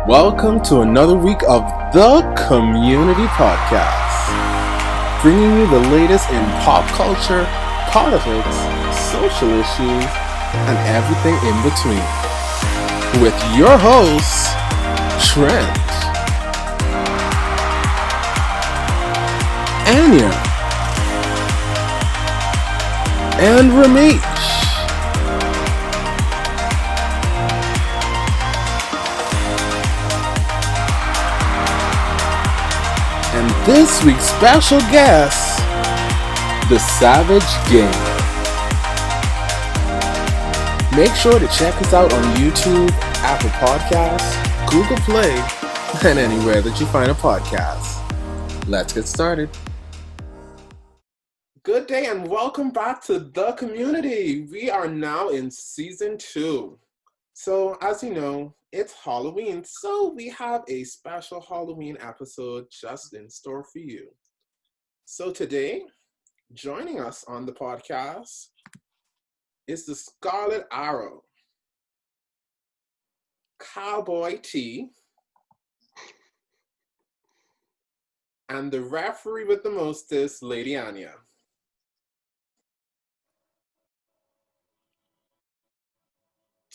Welcome to another week of the Community Podcast, bringing you the latest in pop culture, politics, social issues, and everything in between. With your hosts, Trent, Anya, and Ramesh. And this week's special guest, the Savage Game. Make sure to check us out on YouTube, Apple Podcasts, Google Play, and anywhere that you find a podcast. Let's get started. Good day and welcome back to The Community. We are now in Season 2. So, as you know, it's Halloween, so we have a special Halloween episode just in store for you. So today, joining us on the podcast is the Scarlet Arrow, Cowboy T, and the referee with the mostest, Lady Anya.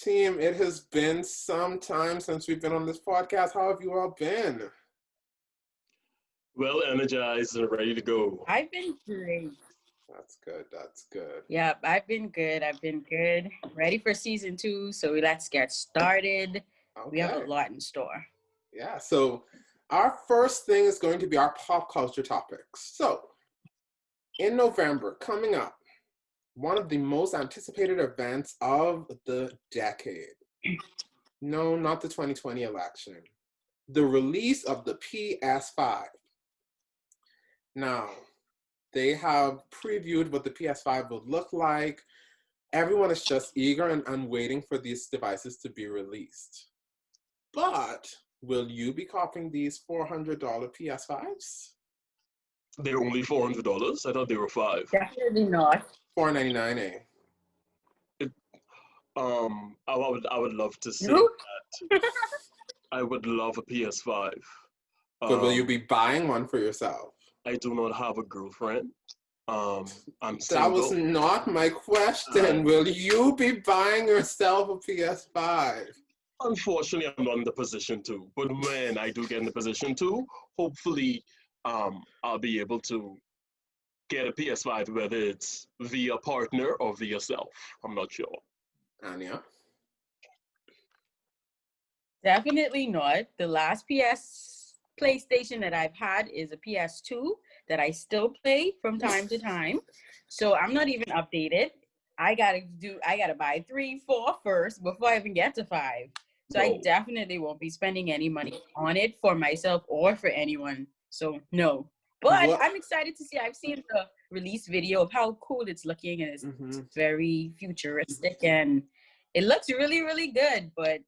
Team, it has been some time since we've been on this podcast. How have you all been? Well energized and ready to go. I've been great. That's good. Yep, I've been good. Ready for season 2, so let's get started. Okay. We have a lot in store. Yeah, so our first thing is going to be our pop culture topics. So, in November, coming up, one of the most anticipated events of the decade. No, not the 2020 election. The release of the PS5. Now, they have previewed what the PS5 will look like. Everyone is just eager and waiting for these devices to be released. But will you be copying these $400 PS5s? They're only $400. I thought they were $5. Definitely not. $499, eh? I would love to see You? that. I would love a PS5. But will you be buying one for yourself? I do not have a girlfriend. I'm That single. was not my question. Will you be buying yourself a PS5? Unfortunately, I'm not in the position to. But when I do get in the position to, hopefully, I'll be able to get a PS5, whether it's via partner or via self. I'm not sure. Anya? Definitely not. The last PlayStation that I've had is a PS2 that I still play from time to time. So I'm not even updated. I gotta buy 3, 4 first before I even get to 5. So I definitely won't be spending any money on it for myself or for anyone. So no. But I'm excited to see. I've seen the release video of how cool it's looking, and it's very futuristic, and it looks really, really good. But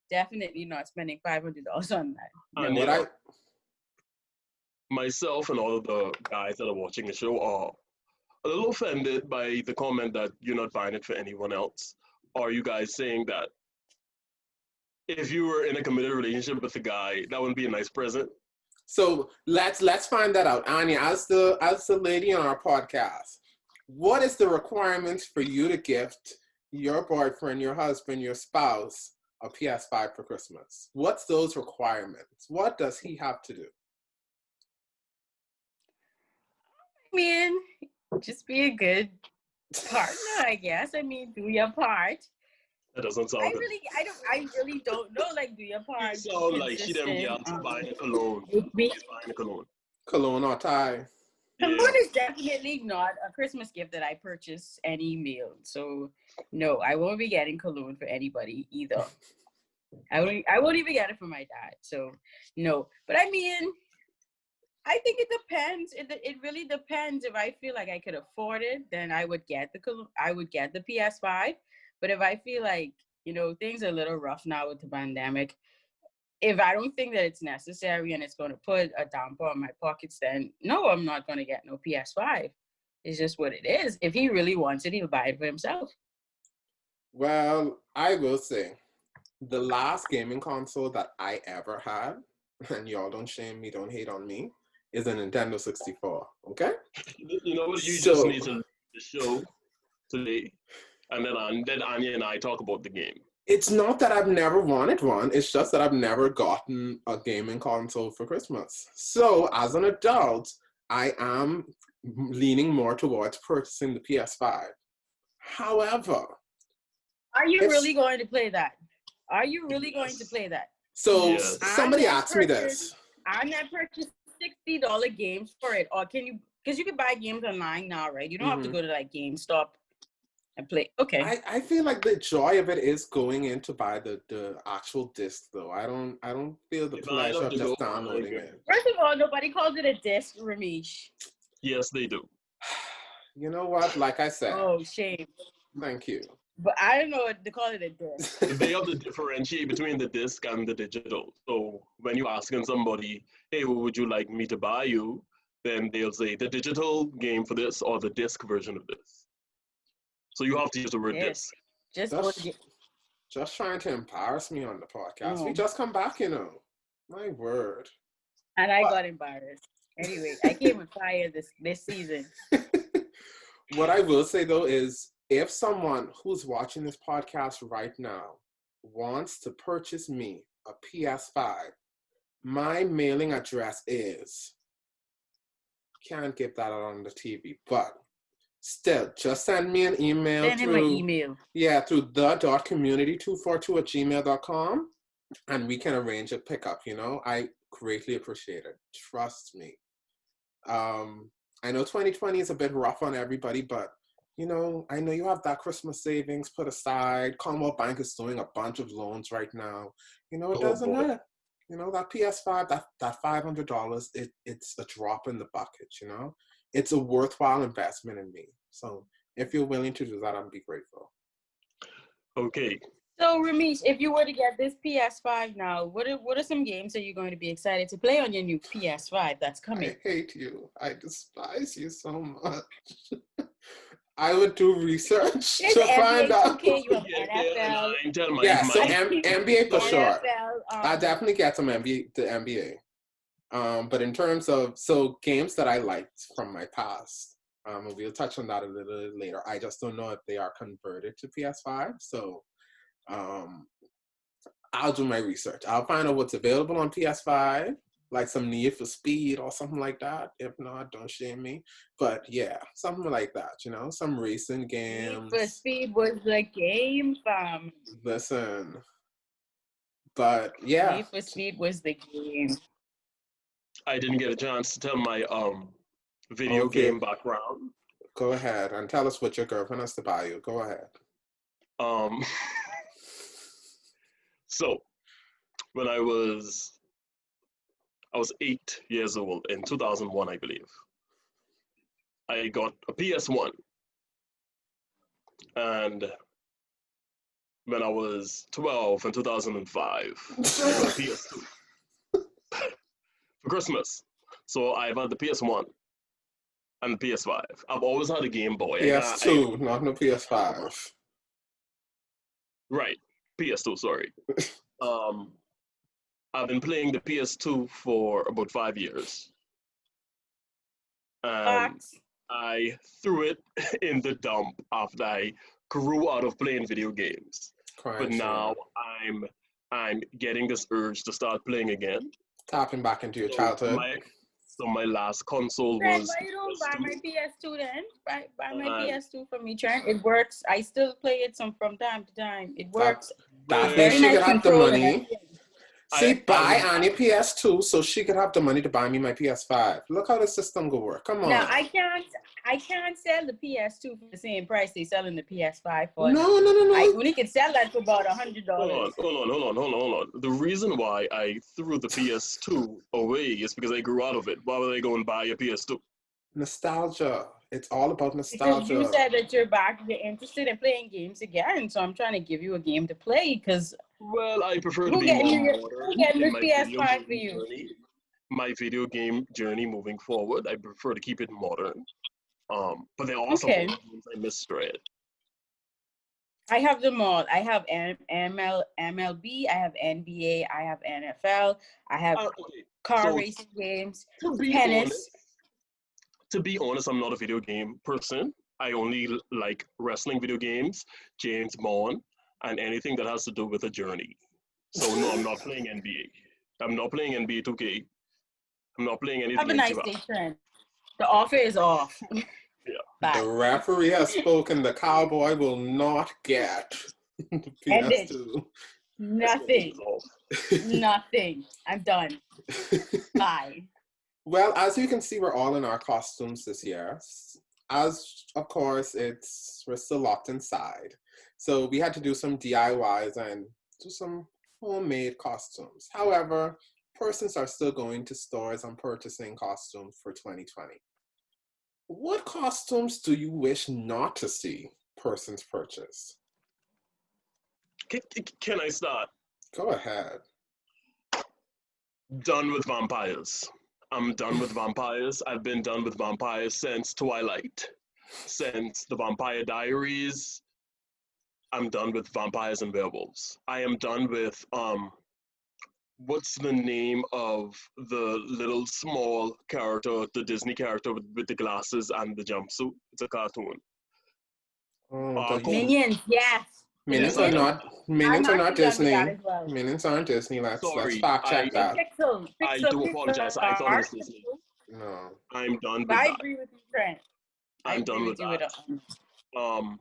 definitely not spending $500 on that. And myself and all of the guys that are watching the show are a little offended by the comment that you're not buying it for anyone else. Are you guys saying that if you were in a committed relationship with a guy, that wouldn't be a nice present? So let's find that out. Anya, as the lady on our podcast, what is the requirements for you to gift your boyfriend, your husband, your spouse a PS5 for Christmas? What's those requirements? What does he have to do? I mean, just be a good partner, I guess. I mean, do your part. That doesn't sound good. I really don't know. Like, do your part. You sound like she them girls buying a cologne. She's buying a cologne. Cologne or tie? Cologne is definitely not a Christmas gift that I purchase any meal. So no, I won't be getting cologne for anybody either. I won't even get it for my dad. So no. But I mean, I think it depends. It really depends. If I feel like I could afford it, then I would get the PS5. But if I feel like, things are a little rough now with the pandemic, if I don't think that it's necessary and it's going to put a damper on my pockets, then no, I'm not going to get no PS5. It's just what it is. If he really wants it, he'll buy it for himself. Well, I will say, The last gaming console that I ever had, and y'all don't shame me, don't hate on me, is a Nintendo 64. Okay? You know what? You just So need to leave the show today, and then Anya and I talk about the game. it's not that I've never wanted one, it's just that I've never gotten a gaming console for Christmas. So as an adult, I am leaning more towards purchasing the PS5. However, Are you if really going to play that? Are you really going to play that? so Yes. somebody asked me this. I'm not purchasing $60 games for it. Or can you, because you can buy games online now, right? You don't have to go to like GameStop and play. Okay. I feel like the joy of it is going in to buy the actual disc though. I don't feel the If I pleasure have of to just go, downloading it. First of all, nobody calls it a disc, Ramesh. yes, they do. You know what? Like I said, Oh, shame. thank you. But I don't know what to call it a disc. They have to differentiate between the disc and the digital. So when you're asking somebody, hey, what would you like me to buy you? Then they'll say the digital game for this or the disc version of this. So you have to use the word disc. Just go to Just trying to embarrass me on the podcast. We No. just come back, you know. My word. And I But- got embarrassed. Anyway, I came with fire this season. What I will say though is if someone who's watching this podcast right now wants to purchase me a PS5, my mailing address is, can't get that out on the TV, but still, just send me an email Send him an through, email. yeah, through the.community242@gmail.com and we can arrange a pickup, you know. I greatly appreciate it. Trust me. I know 2020 is a bit rough on everybody, but you know, I know you have that Christmas savings put aside. Commonwealth Bank is doing a bunch of loans right now. You know, it doesn't hurt. You know, that PS5, that $500, it's a drop in the bucket, you know? It's a worthwhile investment in me. So if you're willing to do that, I'd be grateful. Okay. So Ramesh, if you were to get this PS5 now, what are some games that you're going to be excited to play on your new PS5 that's coming? I hate you. I despise you so much. I would do research to find out. You have NFL. Yeah, so NBA for sure. NFL, I definitely get some NBA, the NBA. But in terms of games that I liked from my past, we'll touch on that a little later. I just don't know if they are converted to PS5. So I'll do my research. I'll find out what's available on PS5, like some Need for Speed or something like that. If not, don't shame me. But yeah, something like that, you know, some racing games. Need for Speed was the game, fam. Listen. But yeah. Need for Speed was the game. I didn't get a chance to tell my video game background. Go ahead and tell us what your girlfriend has to buy you. Go ahead. So when I was 8 years old in 2001, I believe. I got a PS1. And when I was 12 in 2005, I got a PS2 for Christmas. So I've had the PS1 and the PS5. I've always had a Game Boy. PS2, not no PS5. Right, PS2, sorry. I've been playing the PS2 for about 5 years. And I threw it in the dump after I grew out of playing video games. But now I'm getting this urge to start playing again. Tapping back into your childhood. My last console was. Why you don't buy my PS2 then? Buy my PS2 for me, Trent. It works. I still play it from time to time. It works. That means she could have the money. See, buy Annie PS2 so she could have the money to buy me my PS5. Look how the system go work. Come on. Now I can't sell the PS2 for the same price they selling the PS5 for. No. I only can sell that for about $100. Hold on. The reason why I threw the PS2 away is because I grew out of it. Why would I go and buy a PS2? Nostalgia. It's all about nostalgia. Because you said that you're interested in playing games again, so I'm trying to give you a game to play. Because I prefer to be more modern in my PS5 for you. Journey. My video game journey moving forward, I prefer to keep it modern. But there are also games I misread. I have them all. I have MLB, I have NBA, I have NFL, I have Okay. car So racing games, to be tennis. honest, I'm not a video game person. I only like wrestling video games, James Bond, and anything that has to do with a journey. So no, I'm not playing NBA. I'm not playing NBA 2K. I'm not playing Have anything a in nice Chiba. day, friend. The offer is off. Yeah. The Bye. referee has spoken. The cowboy will not get the End it. PS2. Nothing. Nothing. I'm done. Bye. Well, as you can see, we're all in our costumes this year. As of course, we're still locked inside. So we had to do some DIYs and do some homemade costumes. However, persons are still going to stores and purchasing costumes for 2020. What costumes do you wish not to see persons purchase? Can I start? Go ahead. Done with vampires. I'm done with vampires. I've been done with vampires since Twilight, since the Vampire Diaries. I'm done with vampires and werewolves. I am done with what's the name of the little small character, the Disney character with the glasses and the jumpsuit? It's a cartoon. Minions, yes. Minions Yes, are I'm done. not Done with that Disney. as well. Minions aren't Disney. Let's Sorry, fact check It's that. I do apologize. I thought it was Disney. No. I'm done But with I that. agree with you, Trent. I I'm agree done with with you with that.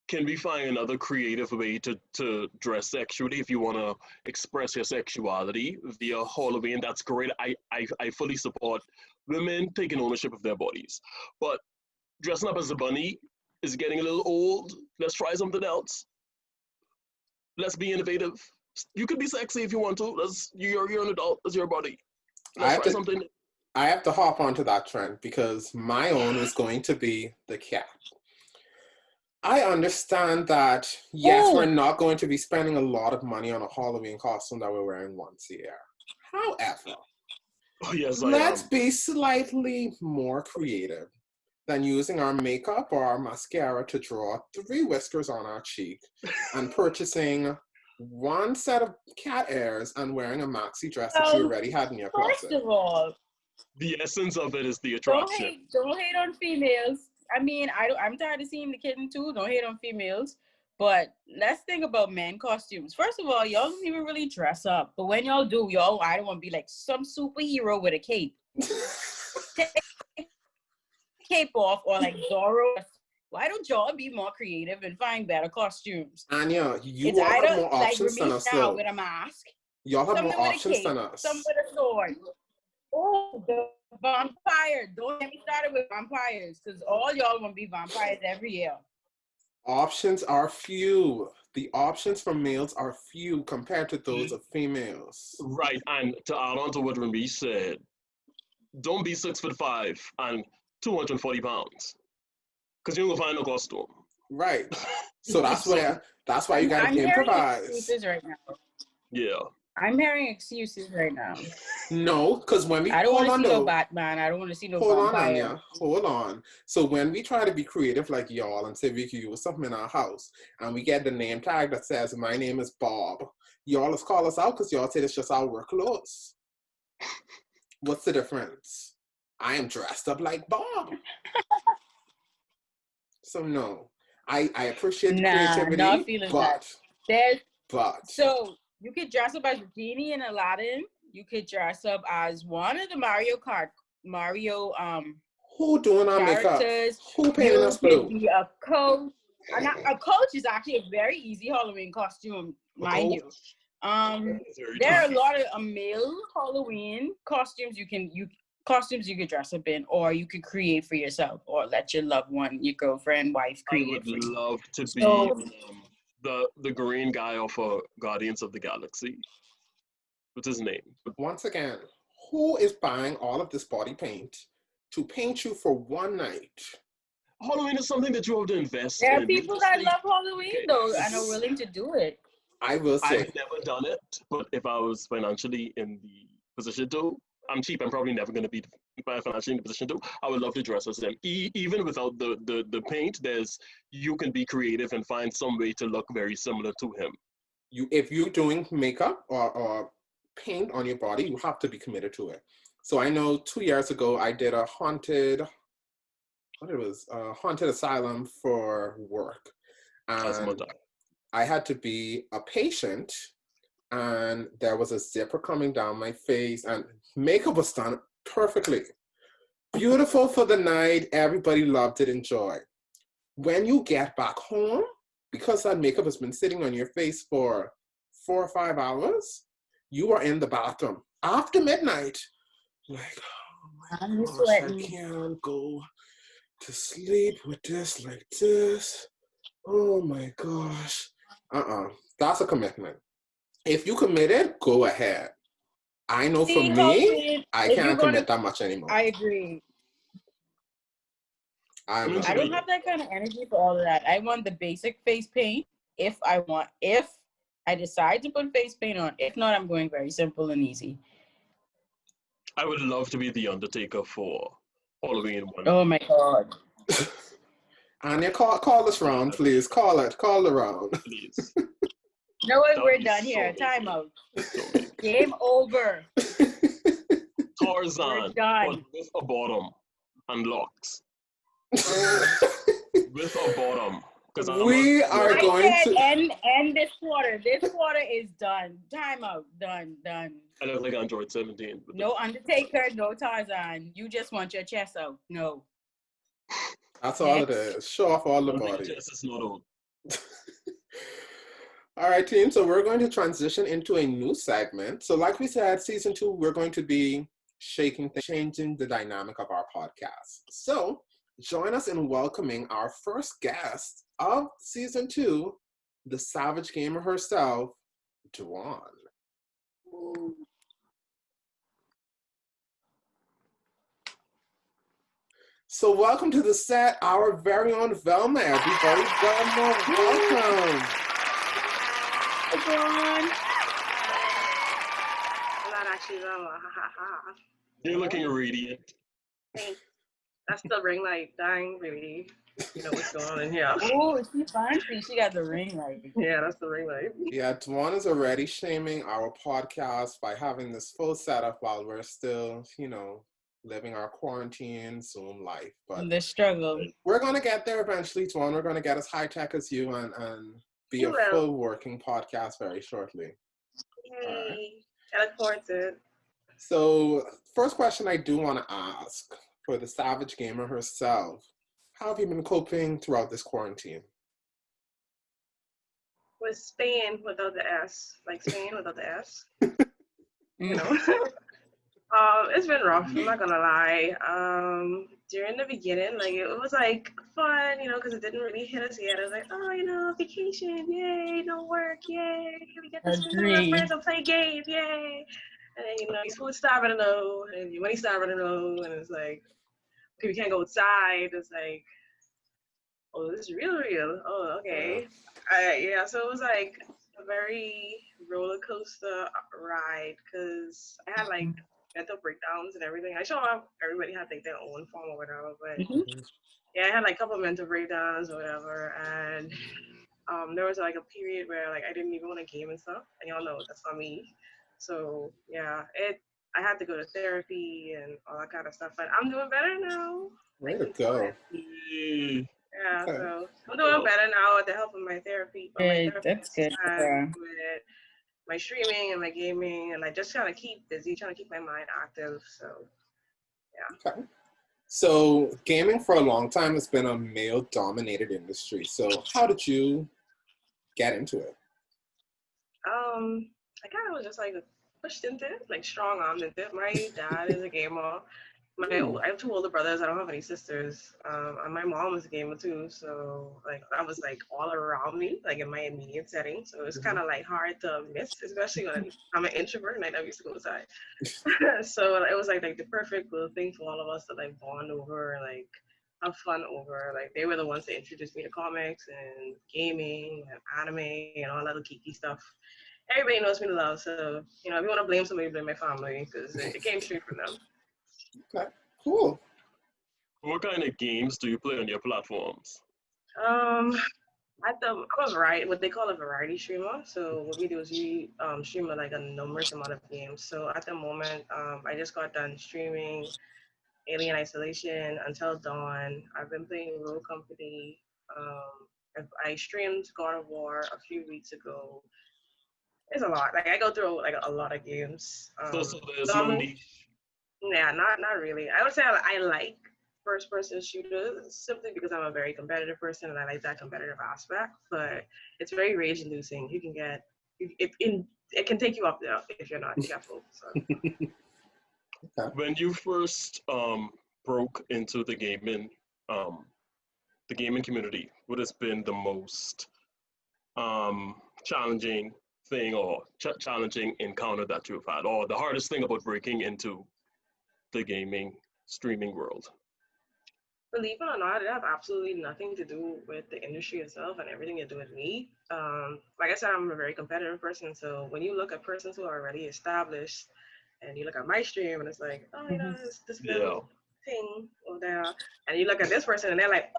Can we find another creative way to dress sexually if you want to express your sexuality via Halloween? That's great. I fully support women taking ownership of their bodies. But dressing up as a bunny is getting a little old. Let's try something else. Let's be innovative. You could be sexy if you want to. You're an adult. That's your body. Let's try something. I have to hop onto that trend because my own is going to be the cat. I understand that, yes, we're not going to be spending a lot of money on a Halloween costume that we're wearing once a year. However, Yes, let's be slightly more creative than using our makeup or our mascara to draw 3 whiskers on our cheek and purchasing one set of cat ears and wearing a maxi dress that you already had in your closet. First of all, the essence of it is the attraction. Don't hate on females. I mean, I'm tired of seeing the kitten too. Don't hate on females. But let's think about men costumes. First of all, y'all don't even really dress up. But when y'all do, I don't want to be like some superhero with a cape. Take cape off or like Zorro. Why don't y'all be more creative and find better costumes? Anya, you all have more options than us though. With a mask. Y'all have more options than us. Some with a sword. Oh, the vampire. Don't get me started with vampires because all y'all want to be vampires every year. Options are few. The options for males are few compared to those of females. Right, and to add on to what Remy said, don't be 6'5" and 240 pounds, because you're gonna find a costume. Right. So that's why you gotta improvise. Excuses right now. Yeah. I'm hearing excuses right now. No, because when we I don't want to see no Batman. I don't want to see no vampire. Hold on, Anya. Hold on. So when we try to be creative like y'all and say we can use something in our house and we get the name tag that says my name is Bob, y'all just call us out because y'all say it's just our work clothes. What's the difference? I am dressed up like Bob. So no. I appreciate the creativity. Not feeling but that. So you could dress up as Genie in Aladdin. You could dress up as one of the Mario who doing our characters. Makeup? Who painting us blue? You could be a coach. A coach is actually a very easy Halloween costume, mind you. There are a lot of male Halloween costumes you could dress up in, or you could create for yourself, or let your loved one, your girlfriend, wife create it for you. I would love to be the green guy of Guardians of the Galaxy. What's his name? Once again, who is buying all of this body paint to paint you for one night? Halloween is something that you have to invest in. There are people that love Halloween though and are willing to do it. I will say I've never done it, but if I was financially in the position to, I'm cheap. I'm probably never going to be if I'm actually in the position to, I would love to dress as him. Even without the paint, you can be creative and find some way to look very similar to him. If you're doing makeup or paint on your body, you have to be committed to it. So I know 2 years ago I did a haunted asylum for work, and I had to be a patient, and there was a zipper coming down my face, and makeup was done perfectly. Beautiful for the night. Everybody loved it, enjoyed. When you get back home, because that makeup has been sitting on your face for 4 or 5 hours, you are in the bathroom after midnight. Like, oh my gosh, I can't go to sleep with this like this. Oh my gosh. That's a commitment. If you committed, go ahead. I know for me, I can't commit that much anymore. I agree. I don't have that kind of energy for all of that. I want the basic face paint if I decide to put face paint on. If not, I'm going very simple and easy. I would love to be the Undertaker for Halloween one. Oh my God. Anya, call us round, please. Call the round. Please. No way, we're done here. Time out. Game over. Tarzan, but with a bottom and locks. With a bottom. We are going to end this quarter. This quarter is done. Time out. Done. I look like Android 17. No Undertaker, no Tarzan. You just want your chest out. No. That's all it is. Show off all the body. Chest is not old. All right, team. So we're going to transition into a new segment. So like we said, season 2, we're going to be changing the dynamic of our podcast. So join us in welcoming our first guest of season 2, the Savage Gamer herself, Dwan. So welcome to the set, our very own Velma, everybody. Velma, welcome. Everyone. I'm not actually Velma. You're looking radiant. Thanks. That's the ring light dying, baby. You know what's going on in here. Oh, she's fancy. She got the ring light. Yeah, that's the ring light. Yeah, Dwan is already shaming our podcast by having this full setup while we're still, living our quarantine Zoom life. But the struggle. We're going to get there eventually, Dwan. We're going to get as high-tech as you and be a full working podcast very shortly. Yay. Right. I look forward to it. So, first question I do want to ask for the Savage Gamer herself, how have you been coping throughout this quarantine? With Spain without the S. Like Spain without the S. You know? It's been rough, I'm not gonna lie. During the beginning, like, it was like fun, because it didn't really hit us yet. It was like, vacation, yay, no work, yay, we get to spend with our friends and play games, yay. And then, he's food starving to know, and your money's starving to know, and it's like, okay, we can't go outside. It's like, oh, this is real. Oh, okay. Yeah, so it was like a very roller coaster ride, because I had like mental breakdowns and everything. I show up, everybody had like their own form or whatever, but yeah, I had like a couple of mental breakdowns or whatever, and there was like a period where like I didn't even want to game and stuff, and y'all know that's not me. So yeah, I had to go to therapy and all that kind of stuff, but I'm doing better now. Way to go. Yeah, so I'm doing better now with the help of my therapy. But my that's good. With my streaming and my gaming, and I just trying to keep busy, trying to keep my mind active. So, yeah. Okay. So gaming for a long time has been a male-dominated industry. So how did you get into it? I kind of was just like pushed into it, like strong-armed into it. My dad is a gamer. I have 2 older brothers. I don't have any sisters. And my mom was a gamer too. So like that was like all around me, like in my immediate setting. So it was kind of like hard to miss, especially when I'm an introvert and I never used to go outside. So it was like the perfect little thing for all of us to like bond over, like have fun over. Like they were the ones that introduced me to comics and gaming and anime and all that other geeky stuff. Everybody knows me to love. So if you want to blame somebody, blame my family, because it came straight from them. Okay. Cool. What kind of games do you play on your platforms? Um, I'm a variety, what they call a variety streamer. So what we do is we stream like a numerous amount of games. So at the moment, I just got done streaming Alien Isolation, Until Dawn. I've been playing Road Company. I streamed God of War a few weeks ago. It's a lot. Like I go through like a lot of games. So there's no Normally, niche. yeah, not really. I would say I like first person shooters simply because I'm a very competitive person and I like that competitive aspect. But it's very rage inducing. You can get it can take you up there if you're not careful. So. When you first broke into um, the gaming community, what has been the most challenging thing or challenging encounter that you've had, or the hardest thing about breaking into the gaming streaming world? Believe it or not, it has absolutely nothing to do with the industry itself and everything to do with me. Like I said, I'm a very competitive person. So when you look at persons who are already established and you look at my stream and it's like, oh, this Yeah. little thing over there. And you look at this person and they're like,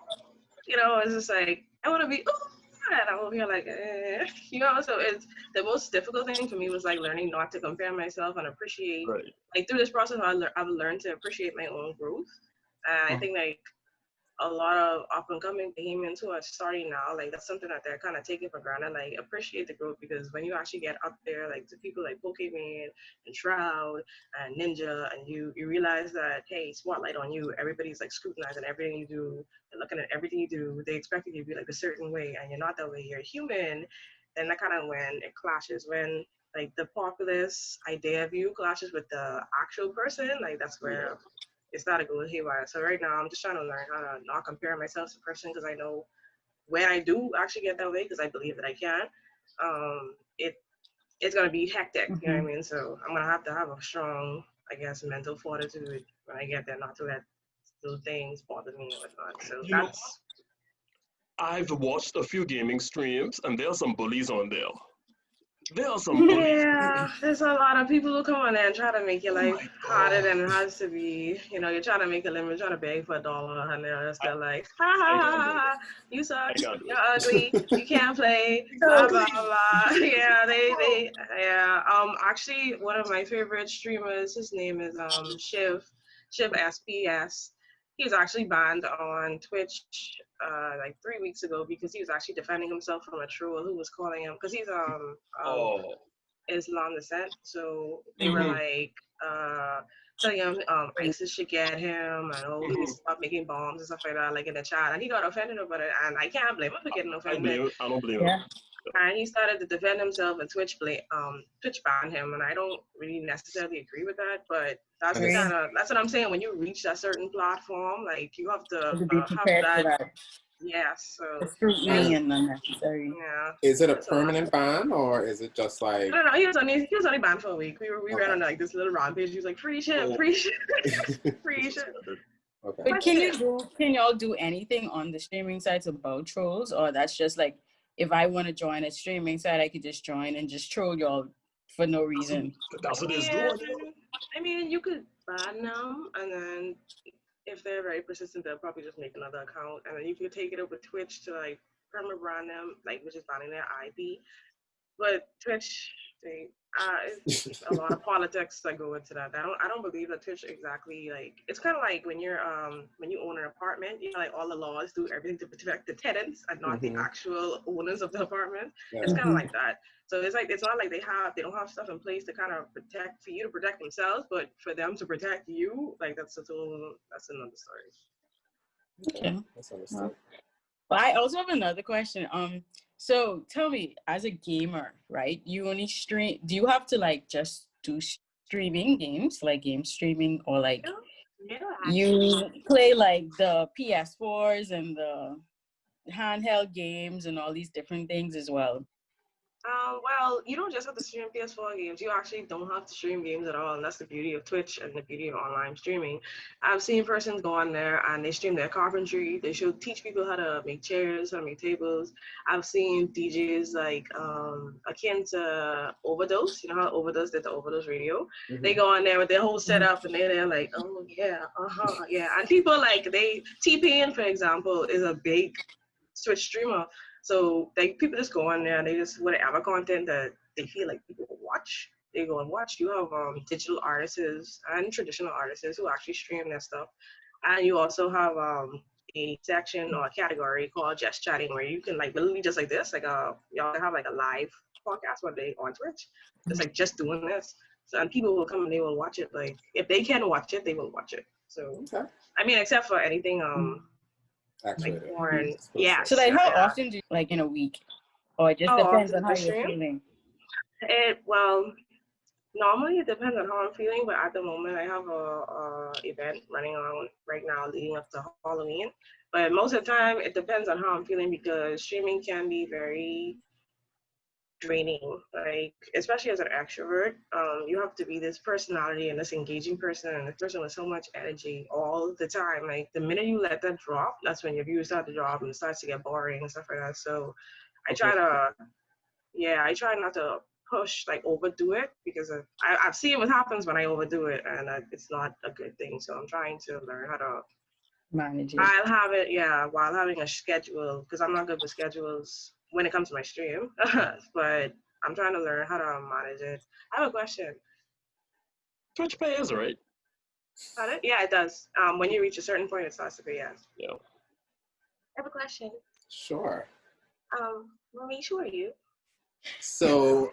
it's just like, I want to be, oh, and I'm over here like, so it's the most difficult thing for me was like learning not to compare myself and appreciate, Right. like through this process, I've learned to appreciate my own growth. And I think like a lot of up and coming gamers who are starting now, like that's something that they're kind of taking for granted. Like appreciate the growth because when you actually get up there, like to people like Pokemon and Shroud and Ninja, and you realize that hey, spotlight on you. Everybody's like scrutinizing everything you do. They're looking at everything you do. They expect you to be like a certain way, and you're not that way. You're human. Then that kind of when it clashes when like the populace idea of you clashes with the actual person. Like that's where it's not a good haywire. So right now I'm just trying to learn how to not compare myself to a person because I know when I do actually get that way, because I believe that I can, it it's gonna be hectic. You know what I mean? So I'm gonna have a strong, I guess, mental fortitude when I get there, not to let those things bother me and whatnot. So You know, that's I've watched a few gaming streams, and there are some bullies on there. There are some bullies. yeah. There's a lot of people who come on there and try to make your Oh life my harder than it god! has to be. You're trying to make a living, trying to beg for $1, and they're I, still like, ha ha I ha can't do ha, it. ha. You I suck, can't do you're it. ugly, you can't play, blah blah Exactly. blah. Yeah, yeah. Actually, one of my favorite streamers, his name is Shiv SPS. He was actually banned on Twitch like 3 weeks ago because he was actually defending himself from a troll who was calling him because he's of Oh. Islam descent. So they were Mhm. like telling him ISIS should get him and oh he needs Mhm. to stop making bombs and stuff like that, like in the chat. And he got offended about it and I can't blame him for getting offended. I don't blame him. Yeah. And he started to defend himself and Twitch banned him and I don't really necessarily agree with that, but And it's that's what I'm saying. When you reach that certain platform, like you have to To be have prepared for that. that. Yeah, The so and scrutiny and unnecessary. yeah, is it a it's a lot. permanent ban or is it just I like don't know. He was only banned for a week. We ran okay? on like this little rampage. He was like free shit, So free shit, free this is shit. standard. Okay. But But still, can y'all do anything on the streaming sites about trolls, or that's just like if I want to join a streaming site, I could just join and just troll y'all for no reason. That's what it's yeah. doing. Yeah. I mean, you could ban them, and then if they're very persistent, they'll probably just make another account, and then you could take it over Twitch to like perma brand them, like which is banning their IP. But Twitch, it's a lot of politics that go into that. I don't believe that Twitch exactly like it's kind of like when you own an apartment, like all the laws do everything to protect the tenants and not the Mhm. actual owners of the apartment. Yeah. It's kind of like that. So it's not like they don't have stuff in place to kind of protect for you to protect themselves, but for them to protect you, like that's another story. Okay. That's understood. But I also have another question. So tell me, as a gamer, right? You only stream. Do you have to like just do streaming games, like game streaming, or like Yeah, you play like the PS4s and the handheld games and all these different things as well? Well, you don't just have to stream PS4 games. You actually don't have to stream games at all, and that's the beauty of Twitch and the beauty of online streaming. I've seen persons go on there and they stream their carpentry. They show teach people how to make chairs, how to make tables. I've seen DJs like akin to Overdose. You know how Overdose did the Overdose radio? They Mm-hmm. go on there with their whole setup and they're like, oh yeah, yeah. And people like T-Pain, for example, is a big Twitch streamer. So like people just go on there and they just whatever content that they feel like people will watch, they go and watch. You have digital artists and traditional artists who actually stream their stuff. And you also have a section or a category called just chatting where you can like literally just like this, like y'all have like a live podcast one day on Twitch. It's like just doing this. So and people will come and they will watch it. Like if they can watch it, they will watch it. So Okay. I mean except for anything Actually, like porn. So Yes. like how Yeah. often do you, like in a week? Or it just Oh, depends often on how the you're stream? feeling. Well, normally it depends on how I'm feeling, but at the moment I have a event running on right now leading up to Halloween. But most of the time it depends on how I'm feeling because streaming can be very draining. Like especially as an extrovert, you have to be this personality and this engaging person and this person with so much energy all the time. Like the minute you let that drop, that's when your views start to drop and it starts to get boring and stuff like that. So I try to yeah, I try not to push like overdo it because I've seen what happens when I overdo it and it's not a good thing. So I'm trying to learn how to Manage it. I'll have it while having a schedule because I'm not good with schedules when it comes to my stream, but I'm trying to learn how to manage it. I have a question. Twitch pays, right? Got it? Yeah, it does. When you reach a certain point, it starts to pay. Yes. Yeah. I have a question. sure. Let me show you. So,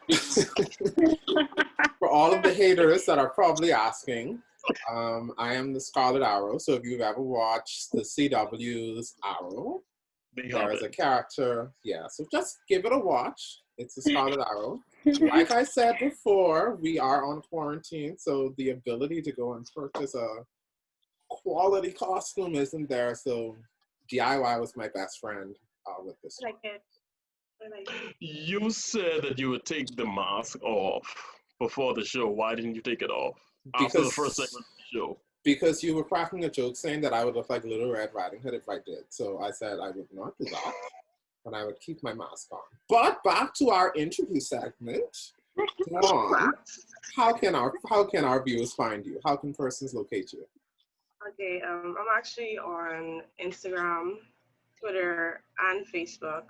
for all of the haters that are probably asking, I am the Scarlet Arrow. So, if you've ever watched the CW's Arrow, They there have is a it. character. Yeah, so just give it a watch. It's the Scarlet Arrow. Like I said before, we are on quarantine, so the ability to go and purchase a quality costume isn't there. So, DIY was my best friend with this I one. like it. I like it. You said that you would take the mask off before the show. Why didn't you take it off after the first Because segment of the show? because you were cracking a joke saying that I would look like Little Red Riding Hood if I did. So I said I would not do that, and I would keep my mask on. But back to our interview segment. Dwan, how can our viewers find you? How can persons locate you? Okay, I'm actually on Instagram, Twitter, and Facebook.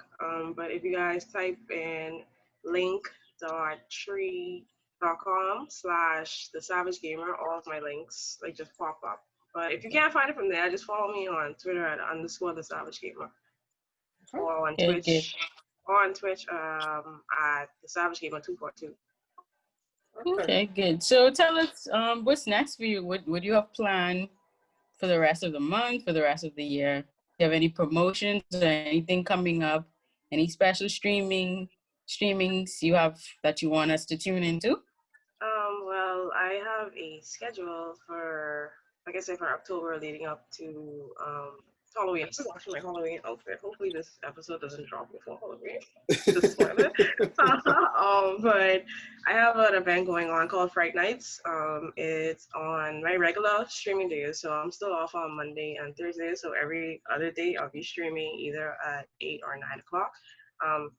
But if you guys type in link.tree.com/the Savage Gamer, all of my links like just pop up. But if you can't find it from there, just follow me on Twitter at _ the Savage Gamer Okay. or on Good, good. Twitch at the Savage Gamer 242. Okay. Okay, good. So tell us, what's next for you? What do you have planned for the rest of the month, for the rest of the year? Do you have any promotions or anything coming up? Any special streamings you have that you want us to tune into? Well, I have a schedule for, like I said, for October leading up to Halloween. This is actually my Halloween outfit. Hopefully, this episode doesn't drop before Halloween. Just spoil it. But I have an event going on called Fright Nights. It's on my regular streaming days, so I'm still off on Monday and Thursday. So every other day, I'll be streaming either at 8 or 9 o'clock. Um,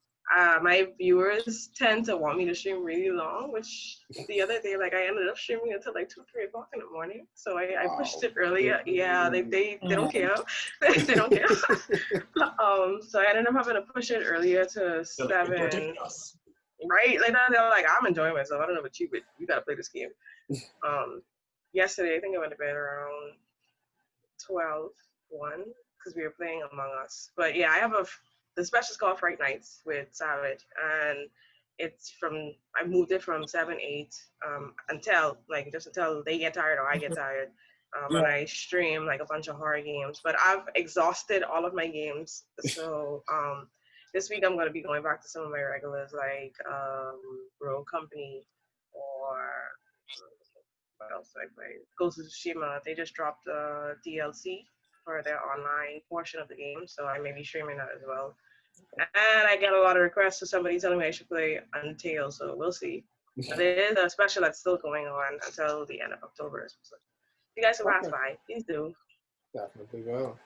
my viewers tend to want me to stream really long, which the other day, like I ended up streaming until like 2, 3 o'clock in the morning. So I pushed Wow. it earlier. Yeah, they don't care. They don't care. So I ended up having to push it earlier to They're like, entertain 7. us. Right? Like they're like, I'm enjoying myself. I don't know about you, but you gotta play this game. Um, Yesterday I think I went to bed around 12, 1, because we were playing Among Us. But yeah, I have the special's called Fright Nights with Savage, and it's I moved it from 7, 8 until like just until they get tired or I get tired. And I stream like a bunch of horror games, but I've exhausted all of my games. So this week I'm gonna be going back to some of my regulars like Rogue Company or what else did I play? Ghost of Tsushima. They just dropped the DLC for their online portion of the game, so I may be streaming that as well. And I get a lot of requests for somebody telling me I should play Untail, so we'll see. But there is a special that's still going on until the end of October. So if you guys can pass Okay. by, please do. Definitely will.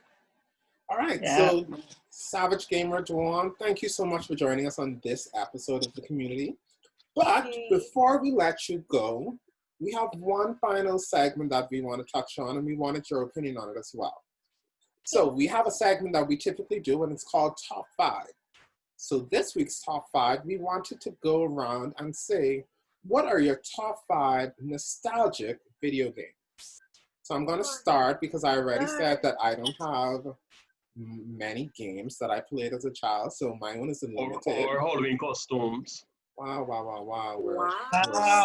All right, Yeah. so Savage Gamer Dwan, thank you so much for joining us on this episode of the community. But before we let you go, we have one final segment that we want to touch on, and we wanted your opinion on it as well. So we have a segment that we typically do, and it's called Top 5. So this week's Top 5, we wanted to go around and say, what are your top 5 nostalgic video games? So I'm going to start because I already said that I don't have many games that I played as a child, so my one is limited. Or Halloween costumes. Wow. Wow. We're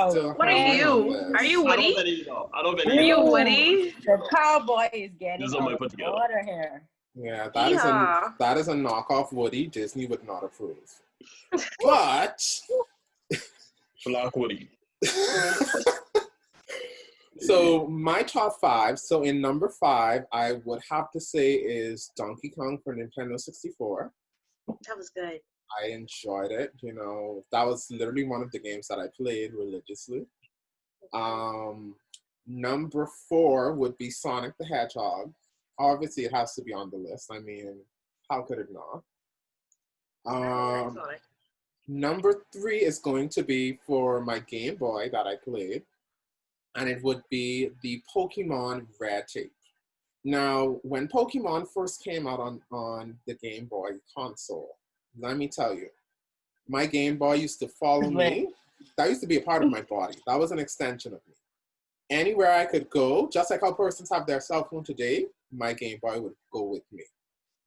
still What are hammering on you? this. Are you I don't Woody? have any, though. I don't have Are any. you though. Woody? The cowboy is getting This is on my out put of together. order here. Yeah, Yeah. that is a knockoff Woody. Disney would not approve. But Black Woody. so my top 5. So in number 5, I would have to say is Donkey Kong for Nintendo 64. That was good. I enjoyed it. You know, that was literally one of the games that I played religiously. Number 4 would be Sonic the Hedgehog. Obviously, it has to be on the list. I mean, how could it not? Number 3 is going to be for my Game Boy that I played, and it would be the Pokemon Red Tape. Now, when Pokemon first came out on the Game Boy console, let me tell you, my Game Boy used to follow me. That used to be a part of my body. That was an extension of me. Anywhere I could go, just like how persons have their cell phone today, my Game Boy would go with me.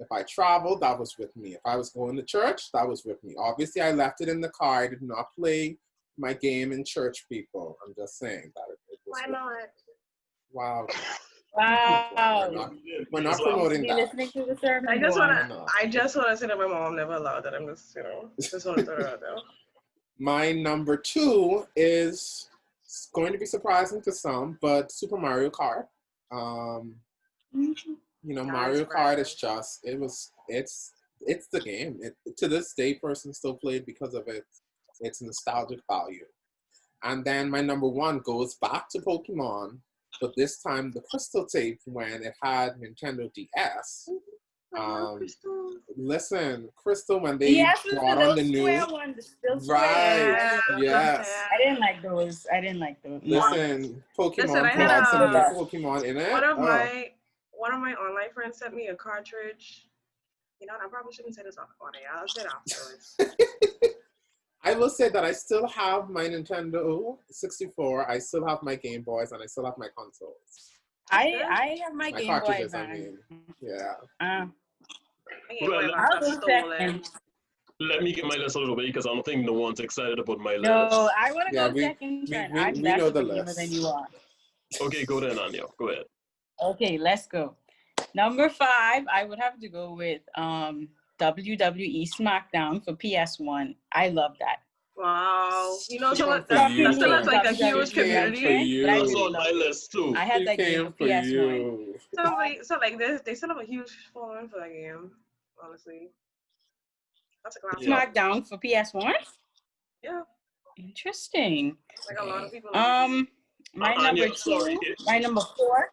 If I traveled, that was with me. If I was going to church, that was with me. Obviously, I left it in the car. I did not play my game in church, people. I'm just saying that it was. Why not? Wow. Wow. We're not promoting You that. listening to the sermon? I just Dwan? wanna say that my mom never allowed that. I'm just just wanna throw it out there. My number 2 is going to be surprising to some, but Super Mario Kart. You know, Mario Kart is just, it's the game. To this day, persons still play it because of its nostalgic value. And then my number 1 goes back to Pokemon, but this time the Crystal Tape when it had Nintendo DS. Listen, Crystal, when they brought on the new one, right, yes. I didn't like those. Listen, Pokemon Listen, I brought had some new Pokemon in it. One of my online friends sent me a cartridge. You know, I probably shouldn't say this on air. I'll say it afterwards. I will say that I still have my Nintendo 64. I still have my Game Boys, and I still have my consoles. I have my Game Boy cartridges, Advance. I mean, yeah. Let me get my list a little bit because I don't think no one's excited about my list. No, I want to go we, second. We know the list. Than you are. Okay, go then, Anya. Go ahead. Okay, let's go. Number 5, I would have to go with WWE SmackDown for PS1. I love that. Wow. You know, so that's like a huge community. That's on my list too. I had that game for PS1. They still have a huge following for that game, honestly. That's a classic. SmackDown for PS1? Yeah. Interesting. Like a lot of people. My number 2, my number 4.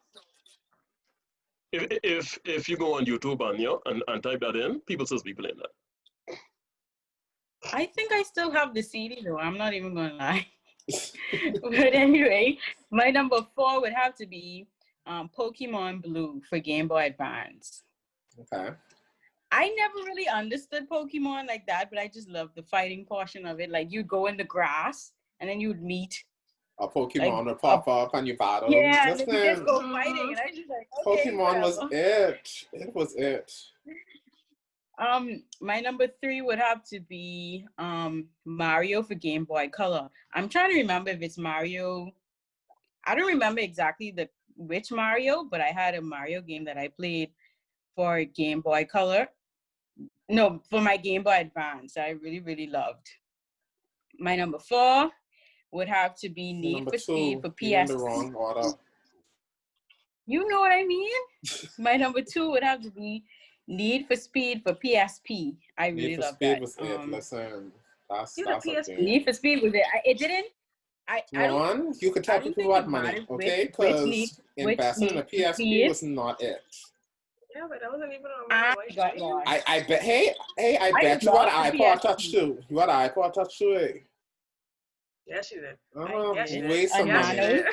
If you go on YouTube, Anya, and type that in, people still be playing that. I think I still have the CD though. I'm not even gonna lie. But anyway, my number 4 would have to be Pokemon Blue for Game Boy Advance. Okay. I never really understood Pokemon like that, but I just love the fighting portion of it. Like you'd go in the grass and then you'd meet a Pokemon would pop up and you battle. Yeah, and then you just go fighting, and I was just like, okay, Pokemon was it. It was it. My number 3 would have to be Mario for Game Boy Color. I'm trying to remember if it's Mario. I don't remember exactly which Mario, but I had a Mario game that I played for Game Boy Color. No, for my Game Boy Advance. I really, really loved. My number 4 would have to be Need for Speed for PS. In the wrong order. You know what I mean? My number 2 would have to be Need for Speed for PSP. I Need really for love Speed that. was it. Listen, that's He's a a PSP. game. Need for Speed was it. It didn't. I don't. Dwan, you could I tell don't people think about it money, matters okay? Need Because investing in a for PSP Speed. was not it. Yeah, but that wasn't even on I my got stream. lost. I bet. Hey, I bet you love had the iPod PSP. Touch too. You had iPod Touch too, eh? Yes, you did. I did. Waste A some Yes, you money. Nano. did.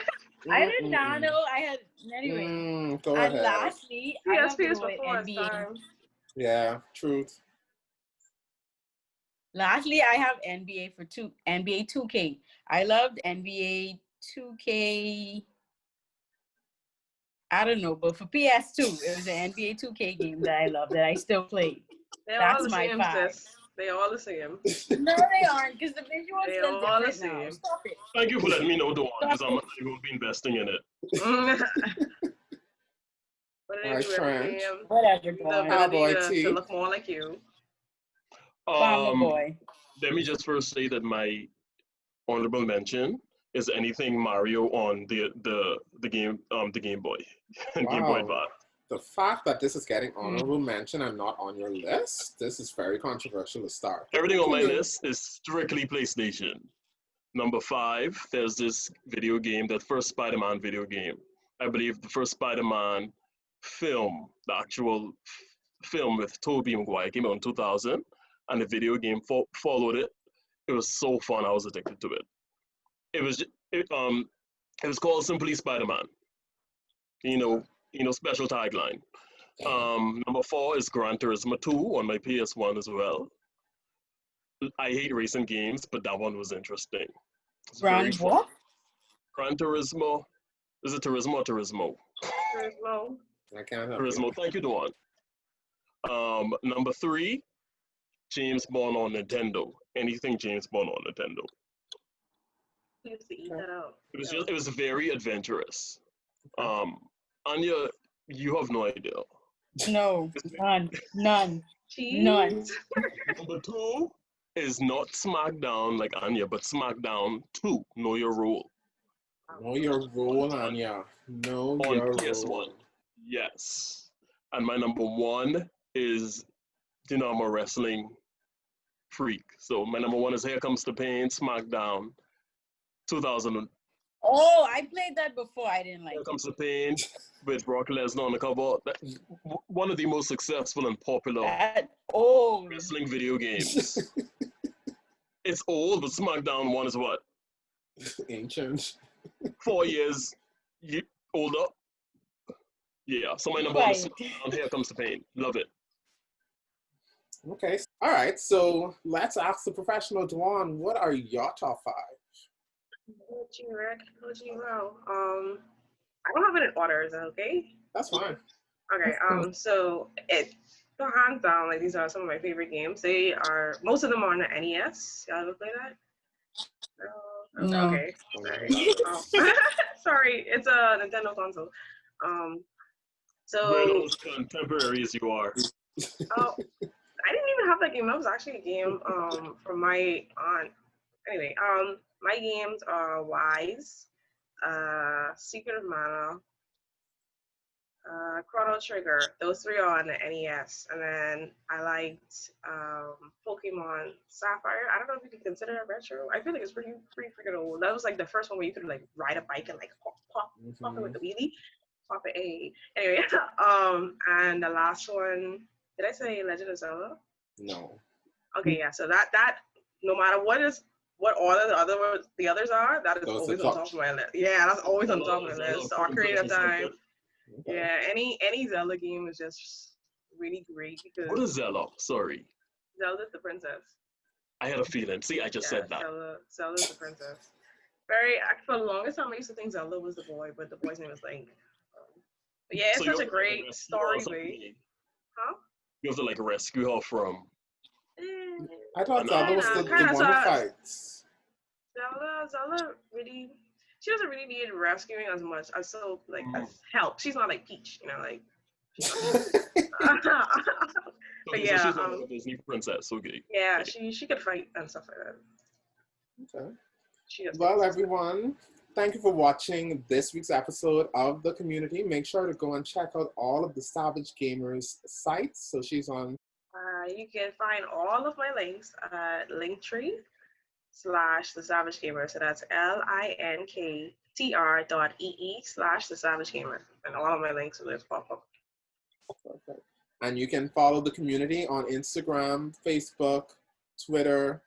I did Nano. I had anyway. Go And ahead. lastly, I have to PSP is go with before its NBA. time. Yeah, truth. Lastly, I have NBA NBA 2K. I loved NBA 2K. I don't know, but for PS2, it was an NBA 2K game that I loved that I still play. They're That's all the my same, five. sis. They all the same. No, they aren't, because the visuals They are all the different now. same. Stop it. Thank you for letting me know, Dwan, because Stop I'm it. actually going to be investing in it. What All it right, is, Trent. Whatever, the boy. Cowboy ability T. to look more like you. Farmer boy. Let me just first say that my honorable mention is anything Mario on the Game Boy and Game Boy Wow. Advance. The fact that this is getting honorable mention and not on your list, this is very controversial to start. Everything on my list is strictly PlayStation. Number 5, there's this video game, that first Spider-Man video game. I believe the first Spider-Man film, the actual film with Tobey Maguire, came out in 2000, and the video game followed it. It was so fun. I was addicted to it. It was called simply Spider-Man. Special tagline. Number 4 is Gran Turismo 2 on my PS1 as well. I hate racing games, but that one was interesting. Gran what? Gran Turismo. Is it Turismo or Turismo? Turismo. I can't help Turismo. you. Thank you, Dwan. Number 3, James Bond on Nintendo. Anything James Bond on Nintendo. I used to eat that out. It was very adventurous. Anya, you have no idea. No, none. Cheese? None. Number 2 is not SmackDown like Anya, but SmackDown 2. Know Your Role. Know your role, Anya. Know On your PS1. role. Yes. And my number 1 is, I'm a wrestling freak. So my number 1 is Here Comes the Pain, SmackDown 2000. Oh, I played that before. I didn't like Here it. Comes the Pain with Brock Lesnar on the cover. One of the most successful and popular wrestling video games. It's old, but SmackDown 1 is what? Ancient. 4 years older. Yeah, so my number 1 is SmackDown. Here Comes the Pain. Love it. Okay. All right. So let's ask the professional Dwan, what are your top 5? Rick. I don't have it in order, is that okay? That's fine. Okay, so hands down, like these are some of my favorite games. Most of them are on the NES. Y'all ever play that? No. Okay. Sorry. Sorry, it's a Nintendo console. We're those contemporary as you are. I didn't even have that game. That was actually a game from my aunt. Anyway, my games are Wise, Secret of Mana, Chrono Trigger. Those 3 are on the NES. And then I liked Pokemon Sapphire. I don't know if you can consider it retro. I feel like it's pretty freaking old. That was like the first one where you could like ride a bike and like pop it with the wheelie. Pop it, hey. Anyway, and the last one, did I say Legend of Zelda? No. Okay, yeah. So that no matter what order the others are, that is always on top of my list. Yeah, that's always on top of my list. Ocarina of Time. Okay. Yeah, any Zelda game is just really great because. What is Zelda? Sorry. Zelda's the princess. I had a feeling. See, I just said that. Zelda's the princess. For the longest time, I used to think Zelda was the boy, but the boy's name is Link. But yeah, it's such a great story. Huh? You have to like rescue her from. I thought Zelda was the one who fights. Zelda really, she doesn't really need rescuing as much as as help. She's not like Peach, like. But yeah, she's not a Disney princess. Okay. Yeah, she could fight and stuff like that. Okay. Well, everyone, Thank you for watching this week's episode of The Community. Make sure to go and check out all of the Savage Gamers sites. So she's on. You can find all of my links at Linktree/The Savage Gamer. So that's linktr.ee/The Savage Gamer. And all of my links will just pop up. Perfect. And you can follow The Community on Instagram, Facebook, Twitter,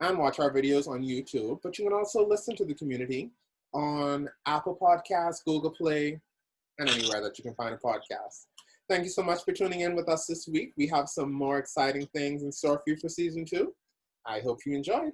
and watch our videos on YouTube. But you can also listen to The Community on Apple Podcasts, Google Play, and anywhere that you can find a podcast. Thank you so much for tuning in with us this week. We have some more exciting things in store for you for season 2. I hope you enjoyed.